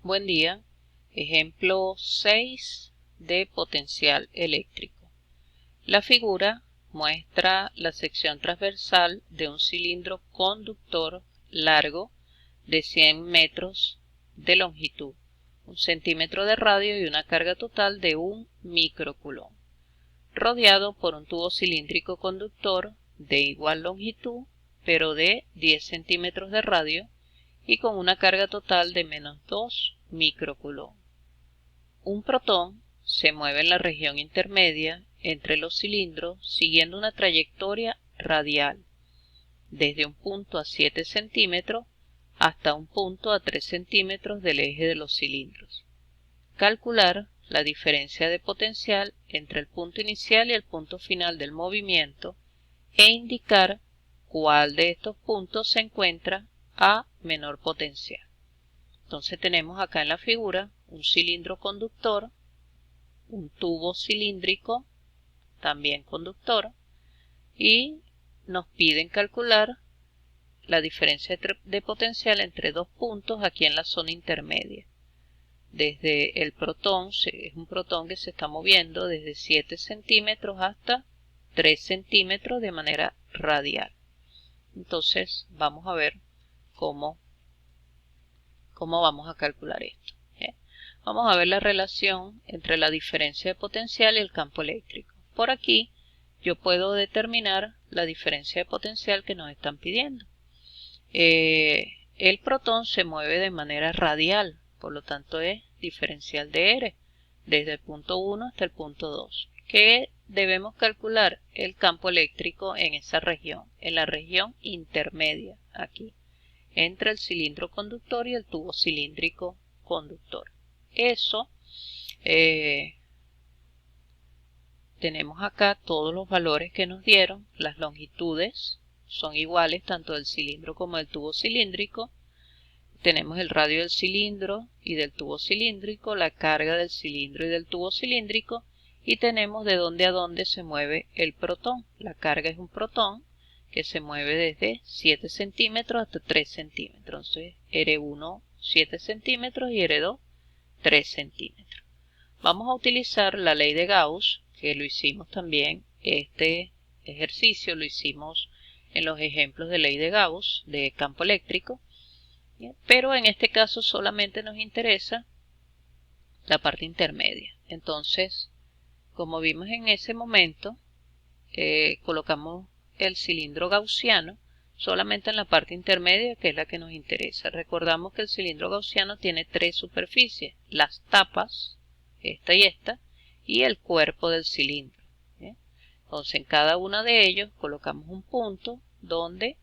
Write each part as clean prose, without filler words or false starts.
Buen día. Ejemplo 6 de potencial eléctrico. La figura muestra la sección transversal de un cilindro conductor largo de 100 metros de longitud, 1 centímetro de radio y una carga total de 1 microcoulomb, rodeado por un tubo cilíndrico conductor de igual longitud, pero de 10 centímetros de radio y con una carga total de menos 2 microcoulomb. Un protón se mueve en la región intermedia entre los cilindros siguiendo una trayectoria radial, desde un punto a 7 centímetros hasta un punto a 3 centímetros del eje de los cilindros. Calcular la diferencia de potencial entre el punto inicial y el punto final del movimiento e indicar cuál de estos puntos se encuentra a menor potencial. Entonces tenemos acá en la figura un cilindro conductor, un tubo cilíndrico también conductor y nos piden calcular la diferencia de potencial entre dos puntos aquí en la zona intermedia. Desde el protón, es un protón que se está moviendo desde 7 centímetros hasta 3 centímetros de manera radial. Entonces vamos a ver cómo vamos a calcular esto. Vamos a ver la relación entre la diferencia de potencial y el campo eléctrico. Por aquí yo puedo determinar la diferencia de potencial que nos están pidiendo. El protón se mueve de manera radial, por lo tanto es diferencial de R, desde el punto 1 hasta el punto 2. ¿Qué debemos calcular? El campo eléctrico en esa región, en la región intermedia, aquí, entre el cilindro conductor y el tubo cilíndrico conductor. Eso, tenemos acá todos los valores que nos dieron, las longitudes son iguales tanto del cilindro como del tubo cilíndrico. Tenemos el radio del cilindro y del tubo cilíndrico, la carga del cilindro y del tubo cilíndrico, y tenemos de dónde a dónde se mueve el protón. La carga es un protón que se mueve desde 7 centímetros hasta 3 centímetros. Entonces R1 7 centímetros y R2 3 centímetros. Vamos a utilizar la ley de Gauss, que lo hicimos también, este ejercicio lo hicimos en los ejemplos de ley de Gauss de campo eléctrico, pero en este caso solamente nos interesa la parte intermedia. Entonces, como vimos en ese momento, colocamos el cilindro gaussiano solamente en la parte intermedia, que es la que nos interesa. Recordamos que el cilindro gaussiano tiene tres superficies, las tapas, esta y el cuerpo del cilindro. Entonces en cada uno de ellos colocamos un punto donde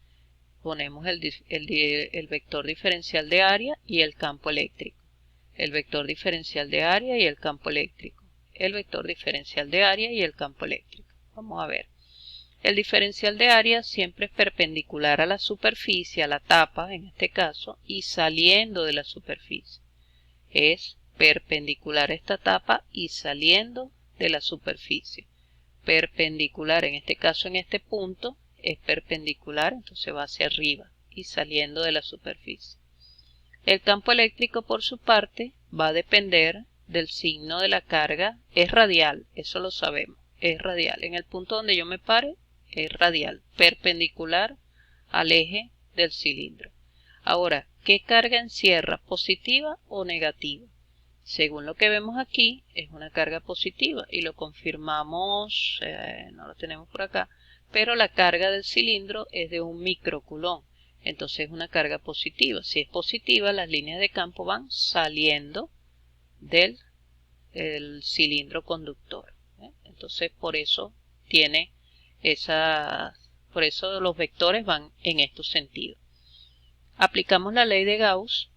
ponemos el vector diferencial de área y el campo eléctrico, el vector diferencial de área y el campo eléctrico, el vector diferencial de área y el campo eléctrico. Vamos a ver. El diferencial de área siempre es perpendicular a la superficie, a la tapa en este caso, y saliendo de la superficie. Es perpendicular a esta tapa y saliendo de la superficie. Perpendicular, en este caso en este punto, es perpendicular, entonces va hacia arriba y saliendo de la superficie. El campo eléctrico, por su parte, va a depender del signo de la carga. Es radial, eso lo sabemos, es radial. En el punto donde yo me pare, es radial, perpendicular al eje del cilindro. Ahora, ¿qué carga encierra? ¿Positiva o negativa? Según lo que vemos aquí, es una carga positiva y lo confirmamos, no lo tenemos por acá, pero la carga del cilindro es de 1 microcoulomb, entonces es una carga positiva. Si es positiva, las líneas de campo van saliendo del cilindro conductor. Entonces por eso por eso los vectores van en estos sentidos. Aplicamos la ley de Gauss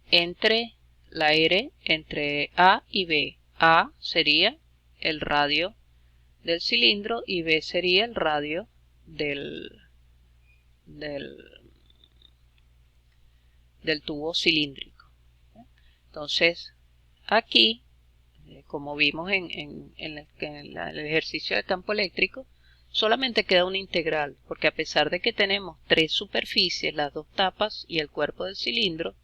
entre la R, entre A y B. A sería el radio del cilindro y B sería el radio del tubo cilíndrico. Entonces, aquí, como vimos en el ejercicio de campo eléctrico, solamente queda una integral, porque a pesar de que tenemos tres superficies, las dos tapas y el cuerpo del cilindro,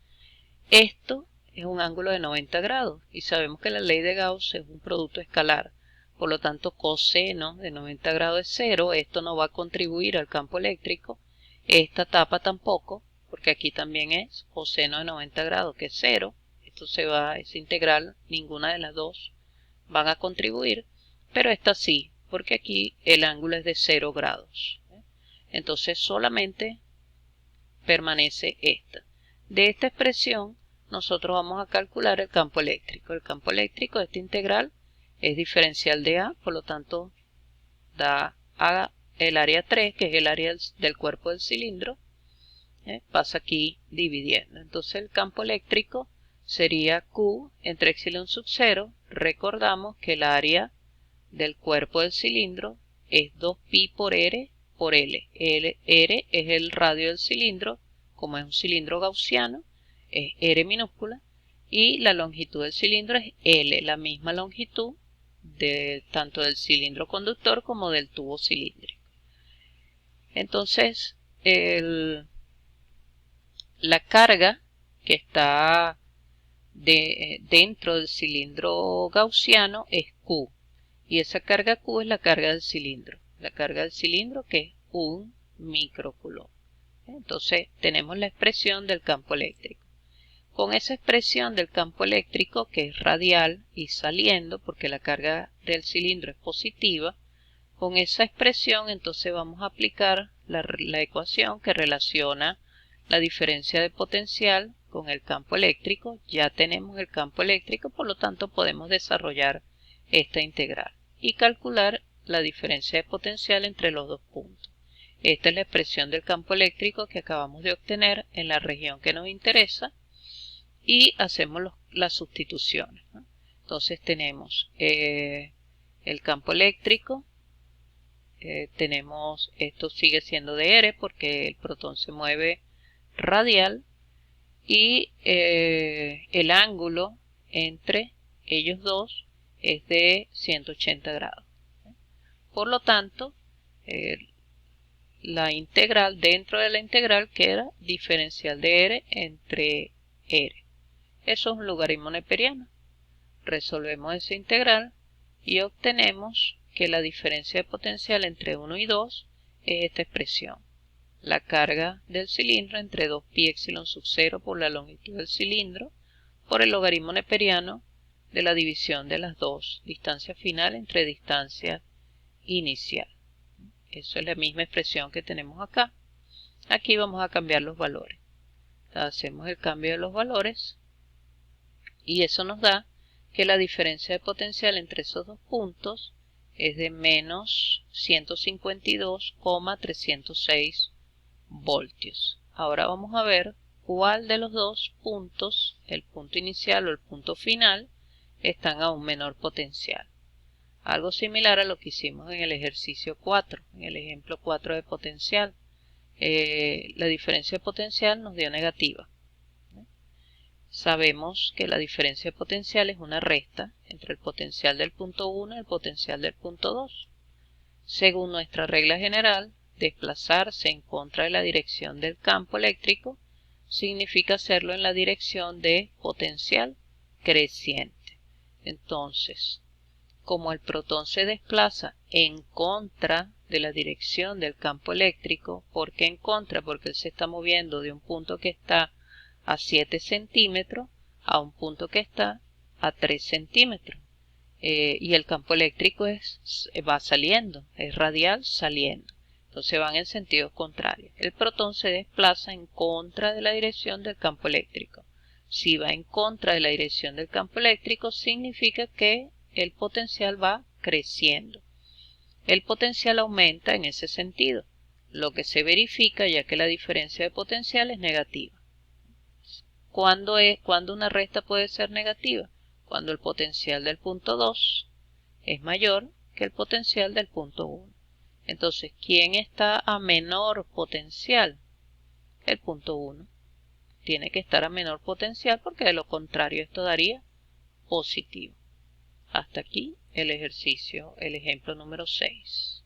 esto es un ángulo de 90 grados y sabemos que la ley de Gauss es un producto escalar. Por lo tanto, coseno de 90 grados es 0. Esto no va a contribuir al campo eléctrico. Esta tapa tampoco, porque aquí también es coseno de 90 grados, que es 0. Esto es integral, ninguna de las dos van a contribuir, pero esta sí, porque aquí el ángulo es de 0 grados. Entonces solamente permanece esta. De esta expresión nosotros vamos a calcular el campo eléctrico. El campo eléctrico de esta integral es diferencial de A, por lo tanto da a el área 3, que es el área del cuerpo del cilindro, pasa aquí dividiendo. Entonces el campo eléctrico sería Q entre epsilon sub 0. Recordamos que el área del cuerpo del cilindro es 2pi por R por L. R es el radio del cilindro, como es un cilindro gaussiano, es R minúscula, y la longitud del cilindro es L, la misma longitud tanto del cilindro conductor como del tubo cilíndrico. Entonces, la carga que está dentro del cilindro gaussiano es Q, y esa carga Q es la carga del cilindro. La carga del cilindro, que es 1 microcoulomb. Entonces tenemos la expresión del campo eléctrico. Con esa expresión del campo eléctrico, que es radial y saliendo, porque la carga del cilindro es positiva, con esa expresión entonces vamos a aplicar la ecuación que relaciona la diferencia de potencial con el campo eléctrico. Ya tenemos el campo eléctrico, por lo tanto podemos desarrollar esta integral y calcular la diferencia de potencial entre los dos puntos. Esta es la expresión del campo eléctrico que acabamos de obtener en la región que nos interesa y hacemos las sustituciones, ¿no? Entonces tenemos el campo eléctrico, esto sigue siendo de R porque el protón se mueve radial, y el ángulo entre ellos dos es de 180 grados. Por lo tanto, la integral dentro de la integral queda diferencial de R entre R. Eso es un logaritmo neperiano. Resolvemos esa integral y obtenemos que la diferencia de potencial entre 1 y 2 es esta expresión. La carga del cilindro entre 2pi epsilon sub 0 por la longitud del cilindro por el logaritmo neperiano de la división de las dos, distancia final entre distancia inicial. Eso es la misma expresión que tenemos acá. Aquí vamos a cambiar los valores. Hacemos el cambio de los valores y eso nos da que la diferencia de potencial entre esos dos puntos es de menos 152,306 voltios. Ahora vamos a ver cuál de los dos puntos, el punto inicial o el punto final, están a un menor potencial. Algo similar a lo que hicimos en el ejercicio 4, en el ejemplo 4 de potencial. La diferencia de potencial nos dio negativa. Sabemos que la diferencia de potencial es una resta entre el potencial del punto 1 y el potencial del punto 2. Según nuestra regla general, desplazarse en contra de la dirección del campo eléctrico significa hacerlo en la dirección de potencial creciente. Entonces, como el protón se desplaza en contra de la dirección del campo eléctrico, ¿por qué en contra? Porque él se está moviendo de un punto que está a 7 centímetros a un punto que está a 3 centímetros. Y el campo eléctrico va saliendo, es radial saliendo. Entonces van en sentido contrario. El protón se desplaza en contra de la dirección del campo eléctrico. Si va en contra de la dirección del campo eléctrico, significa que el potencial va creciendo. El potencial aumenta en ese sentido, lo que se verifica ya que la diferencia de potencial es negativa. ¿Cuándo una resta puede ser negativa? Cuando el potencial del punto 2 es mayor que el potencial del punto 1. Entonces, ¿quién está a menor potencial? El punto 1. Tiene que estar a menor potencial porque de lo contrario esto daría positivo. Hasta aquí el ejercicio, el ejemplo número 6.